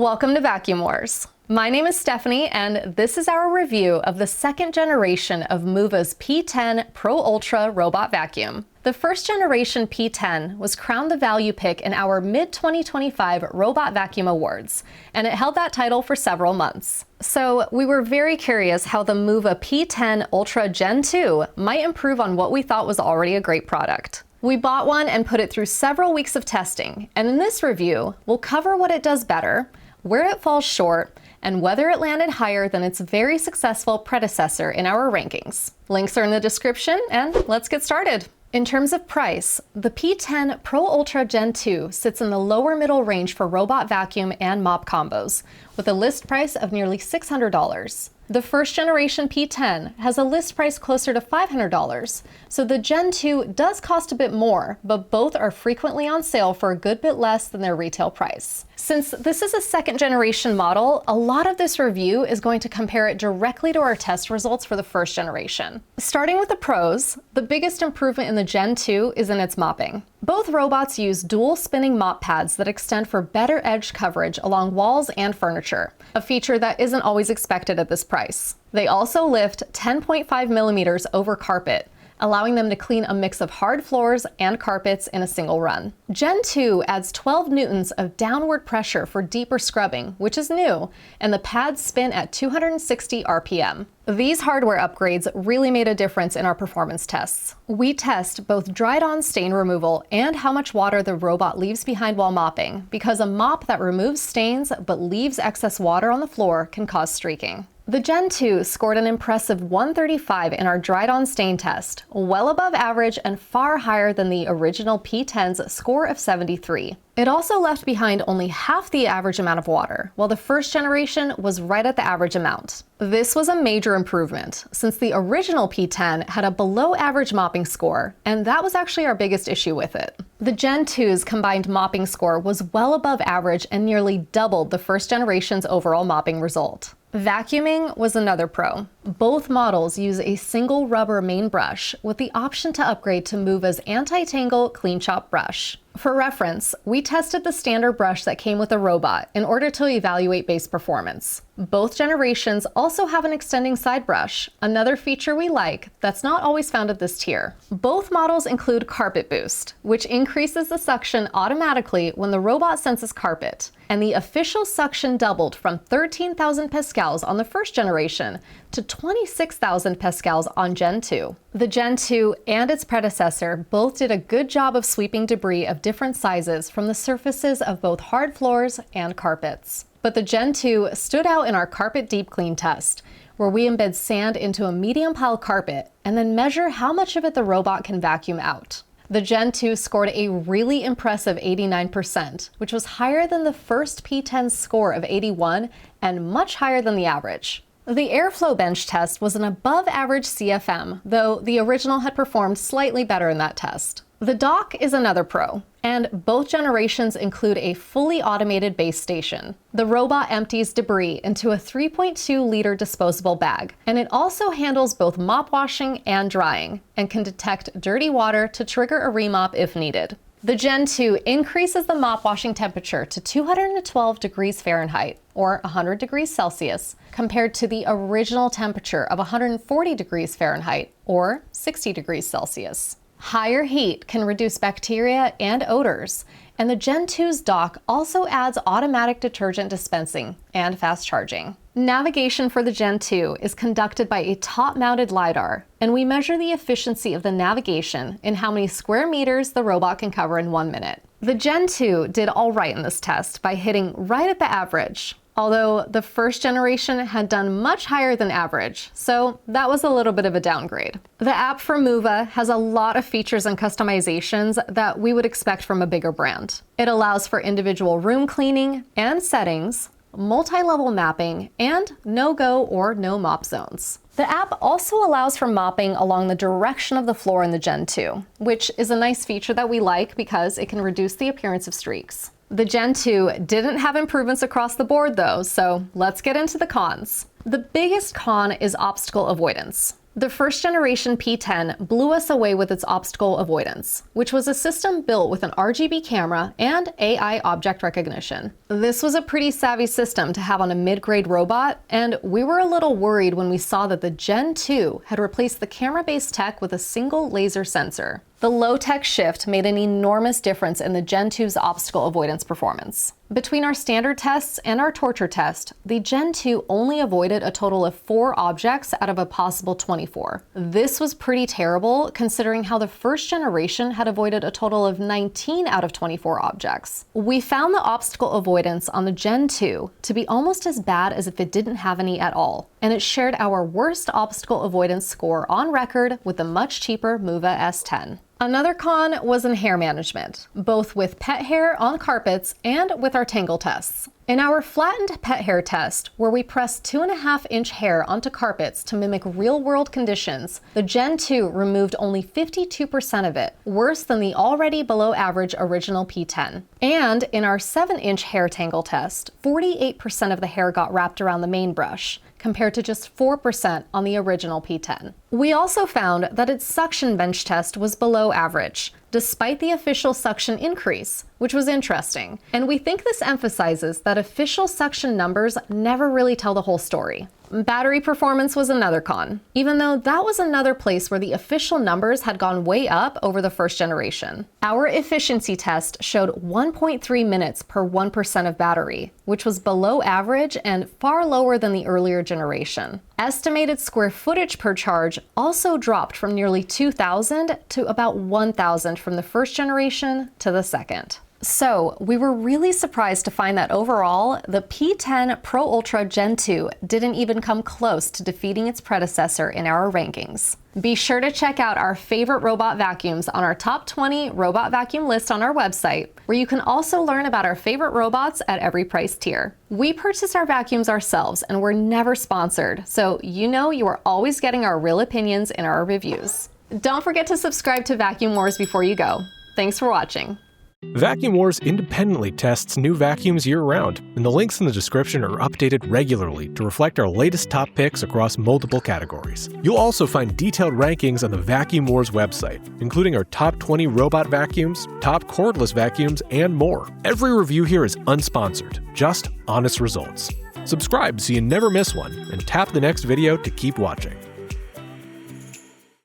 Welcome to Vacuum Wars. My name is Stephanie, and this is our review of the second generation of MOVA's P10 Pro Ultra Robot Vacuum. The first generation P10 was crowned the value pick in our mid-2025 Robot Vacuum Awards, and it held that title for several months. So we were very curious how the MOVA P10 Ultra Gen 2 might improve on what we thought was already a great product. We bought one and put it through several weeks of testing, and in this review, we'll cover what it does better, where it falls short, and whether it landed higher than its very successful predecessor in our rankings. Links are in the description, and let's get started. In terms of price, the P10 Pro Ultra Gen 2 sits in the lower middle range for robot vacuum and mop combos, with a list price of nearly $600. The first generation P10 has a list price closer to $500, so the Gen 2 does cost a bit more, but both are frequently on sale for a good bit less than their retail price. Since this is a second generation model, a lot of this review is going to compare it directly to our test results for the first generation. Starting with the pros, the biggest improvement in the Gen 2 is in its mopping. Both robots use dual spinning mop pads that extend for better edge coverage along walls and furniture, a feature that isn't always expected at this price. They also lift 10.5 millimeters over carpet, allowing them to clean a mix of hard floors and carpets in a single run. Gen 2 adds 12 newtons of downward pressure for deeper scrubbing, which is new, and the pads spin at 260 RPM. These hardware upgrades really made a difference in our performance tests. We test both dried-on stain removal and how much water the robot leaves behind while mopping, because a mop that removes stains but leaves excess water on the floor can cause streaking. The Gen 2 scored an impressive 135 in our dried-on stain test, well above average and far higher than the original P10's score of 73. It also left behind only half the average amount of water, while the first generation was right at the average amount. This was a major improvement, since the original P10 had a below-average mopping score, and that was actually our biggest issue with it. The Gen 2's combined mopping score was well above average and nearly doubled the first generation's overall mopping result. Vacuuming was another pro. Both models use a single rubber main brush with the option to upgrade to MOVA's anti-tangle clean chop brush. For reference, we tested the standard brush that came with the robot in order to evaluate base performance. Both generations also have an extending side brush, another feature we like that's not always found at this tier. Both models include Carpet Boost, which increases the suction automatically when the robot senses carpet, and the official suction doubled from 13,000 pascals on the first generation to 26,000 pascals on Gen 2. The Gen 2 and its predecessor both did a good job of sweeping debris of different sizes from the surfaces of both hard floors and carpets. But the Gen 2 stood out in our carpet deep clean test, where we embed sand into a medium pile carpet and then measure how much of it the robot can vacuum out. The Gen 2 scored a really impressive 89%, which was higher than the first P10's score of 81 and much higher than the average. The airflow bench test was an above average CFM, though the original had performed slightly better in that test. The dock is another pro, and both generations include a fully automated base station. The robot empties debris into a 3.2-liter disposable bag, and it also handles both mop washing and drying, and can detect dirty water to trigger a remop if needed. The Gen 2 increases the mop washing temperature to 212 degrees Fahrenheit, or 100 degrees Celsius, compared to the original temperature of 140 degrees Fahrenheit, or 60 degrees Celsius. Higher heat can reduce bacteria and odors, and the Gen 2's dock also adds automatic detergent dispensing and fast charging. Navigation for the Gen 2 is conducted by a top-mounted LiDAR, and we measure the efficiency of the navigation in how many square meters the robot can cover in 1 minute. The Gen 2 did all right in this test by hitting right at the average, although the first generation had done much higher than average, so that was a little bit of a downgrade. The app for MOVA has a lot of features and customizations that we would expect from a bigger brand. It allows for individual room cleaning and settings, multi-level mapping, and no-go or no-mop zones. The app also allows for mopping along the direction of the floor in the Gen 2, which is a nice feature that we like because it can reduce the appearance of streaks. The Gen 2 didn't have improvements across the board though, so let's get into the cons. The biggest con is obstacle avoidance. The first generation P10 blew us away with its obstacle avoidance, which was a system built with an RGB camera and AI object recognition. This was a pretty savvy system to have on a mid-grade robot, and we were a little worried when we saw that the Gen 2 had replaced the camera-based tech with a single laser sensor. The low-tech shift made an enormous difference in the Gen 2's obstacle avoidance performance. Between our standard tests and our torture test, the Gen 2 only avoided a total of 4 objects out of a possible 24. This was pretty terrible considering how the first generation had avoided a total of 19 out of 24 objects. We found the obstacle avoidance on the Gen 2 to be almost as bad as if it didn't have any at all, and it shared our worst obstacle avoidance score on record with the much cheaper MOVA S10. Another con was in hair management, both with pet hair on carpets and with our Tangle tests. In our flattened pet hair test, where we pressed 2.5-inch hair onto carpets to mimic real-world conditions, the Gen 2 removed only 52% of it, worse than the already below-average original P10. And in our 7-inch hair Tangle test, 48% of the hair got wrapped around the main brush, compared to just 4% on the original P10. We also found that its suction bench test was below average, despite the official suction increase, which was interesting. And we think this emphasizes that official suction numbers never really tell the whole story. Battery performance was another con, even though that was another place where the official numbers had gone way up over the first generation. Our efficiency test showed 1.3 minutes per 1% of battery, which was below average and far lower than the earlier generation. Estimated square footage per charge also dropped from nearly 2,000 to about 1,000 from the first generation to the second. So we were really surprised to find that overall, the P10 Pro Ultra Gen 2 didn't even come close to defeating its predecessor in our rankings. Be sure to check out our favorite robot vacuums on our top 20 robot vacuum list on our website, where you can also learn about our favorite robots at every price tier. We purchase our vacuums ourselves and we're never sponsored, so you are always getting our real opinions in our reviews. Don't forget to subscribe to Vacuum Wars before you go. Thanks for watching. Vacuum Wars independently tests new vacuums year-round, and the links in the description are updated regularly to reflect our latest top picks across multiple categories. You'll also find detailed rankings on the Vacuum Wars website, including our top 20 robot vacuums, top cordless vacuums, and more. Every review here is unsponsored, just honest results. Subscribe so you never miss one, and tap the next video to keep watching.